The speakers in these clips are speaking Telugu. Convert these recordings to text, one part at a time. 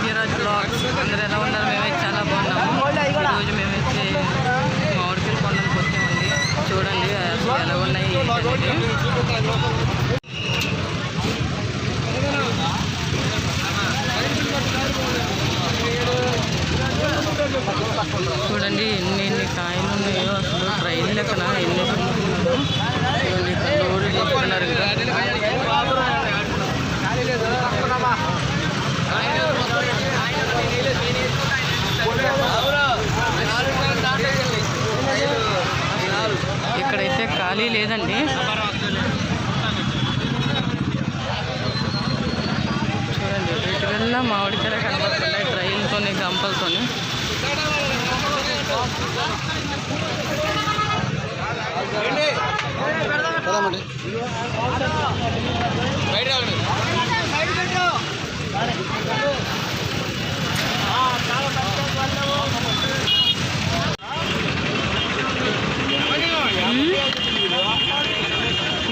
సత్యరాజ్ బ్లాగ్స్ అందరూ ఎలా ఉన్నారు? మేమైతే చాలా బాగున్నాము. ఈరోజు మేమైతే మామిడికాయలు కొనడానికి వచ్చామండి. చూడండి అసలు ఎలా ఉన్నాయి. చూడండి ఎన్ని కాయలు ఉన్నాయో. అసలు ట్రైన్ లెక్కన ఎన్ని లోడ్ తీసుకున్నారు. ఇక్కడైతే ఖాళీ లేదండి. చూడండి ఎటు వెళ్ళినా మామిడికాయలు కనబడుతున్నాయి. ట్రైన్తోని గంపలతోని.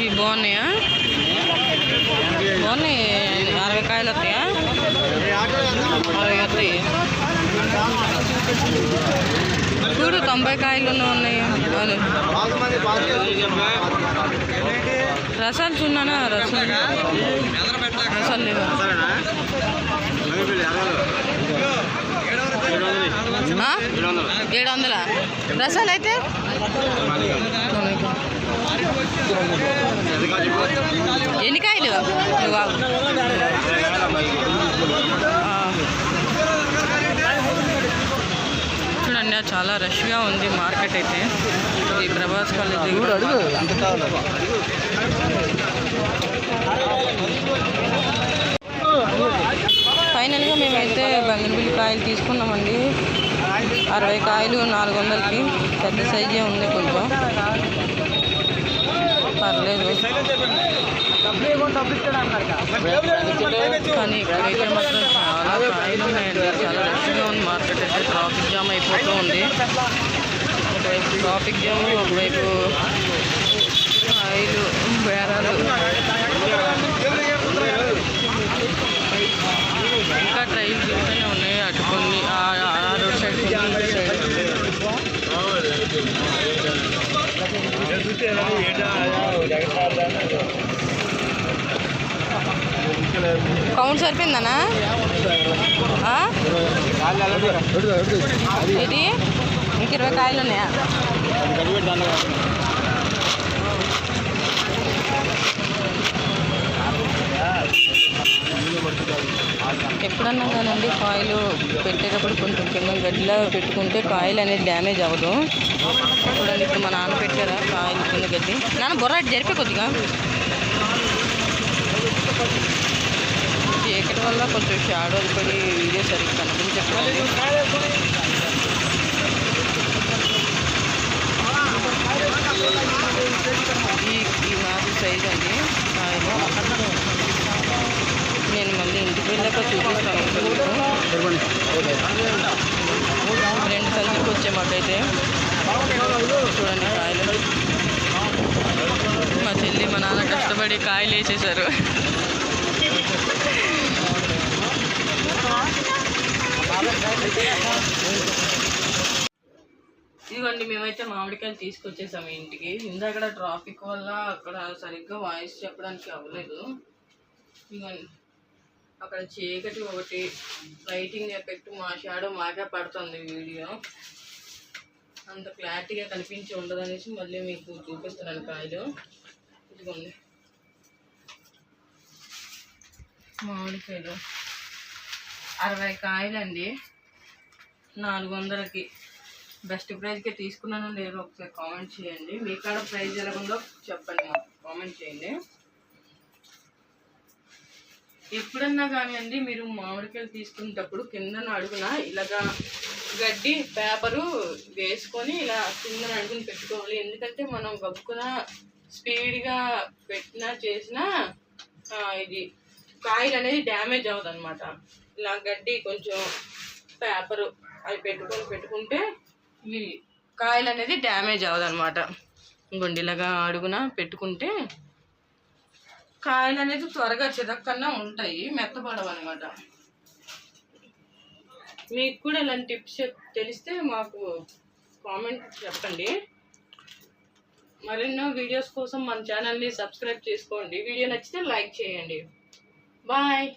ఇవి బాగున్నాయా? బాగున్నాయి. 60 కాయలు వస్తాయా? 60 వస్తాయి. చూడు 90 కాయలు ఉన్నాయి. రసాలు చూన్నానా? రసాలు లేవా? 700 రసాలు అయితే ఎన్ని కాయలు? చూడండి చాలా రష్గా ఉంది మార్కెట్ అయితే. ఈ ప్రభాస్ కాలేజ్ ఫైనల్గా మేమైతే బంగినపల్లి కాయలు తీసుకున్నామండి. 60 కాయలు 400కి. పెద్ద సైజే ఉంది, కొంచెం పర్లేదు. కానీ ఇక్కడైతే మాత్రం చాలా కాయలు ఉన్నాయండి. చాలా రష్గా ఉంది మార్కెట్ అయితే. ట్రాఫిక్ జామ్ అయిపోతూ ఉంది. ఒకవైపు ట్రాఫిక్ జామ్, ఒకవైపు కాయలు బేరాలు. ఇంకా ట్రైన్ తిరుగుతూనే ఉన్నాయి. అటు కొన్ని ఆ రోడ్ సైడ్, కొన్ని సైడ్. కౌంట్ సరిపోయిందనా? ఇది ఇంక 20 కాయలు ఉన్నాయా? ఎప్పుడన్నా కానండి కాయలు పెట్టేటప్పుడు కొంచెం కింద గడ్డిలో పెట్టుకుంటే కాయలు అనేది డ్యామేజ్ అవ్వదు. చూడండి ఇప్పుడు మా నాన్న పెట్టారా కాయలు కింద గడ్డి. నాన్న బొర్రాటి జరిపే కొద్దిగా. చీకటి వల్ల కొంచెం షాడోలు పడి వీడియో సరిగ్గా కనిపించట్లేదు. ఈ మాది సైజ్ అండి కాయలు. నేను మళ్ళీ ఇంటికి వెళ్ళాక చూపిస్తాను. 2 సంచులకు వచ్చాయి మాకైతే. చూడండి కాయలు. మా చెల్లి మా నాన్న కష్టపడి కాయలు వేసేసారు. ఇదిగోండి మేమైతే మామిడికాయలు తీసుకొచ్చేసాము ఇంటికి. ఇందాక ట్రాఫిక్ వల్ల అక్కడ సరిగ్గా వాయిస్ చెప్పడానికి అవ్వలేదు. ఇదిగోండి అక్కడ చీకటి ఒకటి, లైటింగ్ ఎఫెక్ట్ మా షాడో మాకే పడుతుంది. వీడియో అంత క్లారిటీగా కనిపించి ఉండదనేసి మళ్ళీ మీకు చూపిస్తున్నాను కాయలు. ఇదిగోండి మామిడికాయలు 60 కాయలండి. 400కి. బెస్ట్ ప్రైజ్కే తీసుకున్నాను లేదో ఒకసారి కామెంట్ చేయండి. మీ కాడ ప్రైజ్ ఎలా ఉందో చెప్పండి, మాకు కామెంట్ చేయండి. ఎప్పుడన్నా కానివ్వండి మీరు మామిడికాయలు తీసుకునేటప్పుడు కిందన అడుగున ఇలాగా గడ్డి పేపరు వేసుకొని ఇలా కిందన అడుగుని పెట్టుకోవాలి. ఎందుకంటే మనం గబుక్కున స్పీడ్గా పెట్టినా చేసినా ఇది కాయలు అనేది డ్యామేజ్ అవ్వదు అనమాట. ఇలా గడ్డి కొంచెం పేపరు అవి పెట్టుకుంటే ఈ కాయలు అనేది డ్యామేజ్ అవ్వదు అనమాట. గుండెలాగా అడుగున పెట్టుకుంటే కాయలు అనేది త్వరగా చిరక్కన్నా ఉంటాయి, మెత్తపడవు అనమాట. మీకు కూడా ఇలాంటి టిప్స్ తెలిస్తే మాకు కామెంట్ చెప్పండి. మరెన్నో వీడియోస్ కోసం మన ఛానల్ని సబ్స్క్రైబ్ చేసుకోండి. వీడియో నచ్చితే లైక్ చేయండి. బాయ్.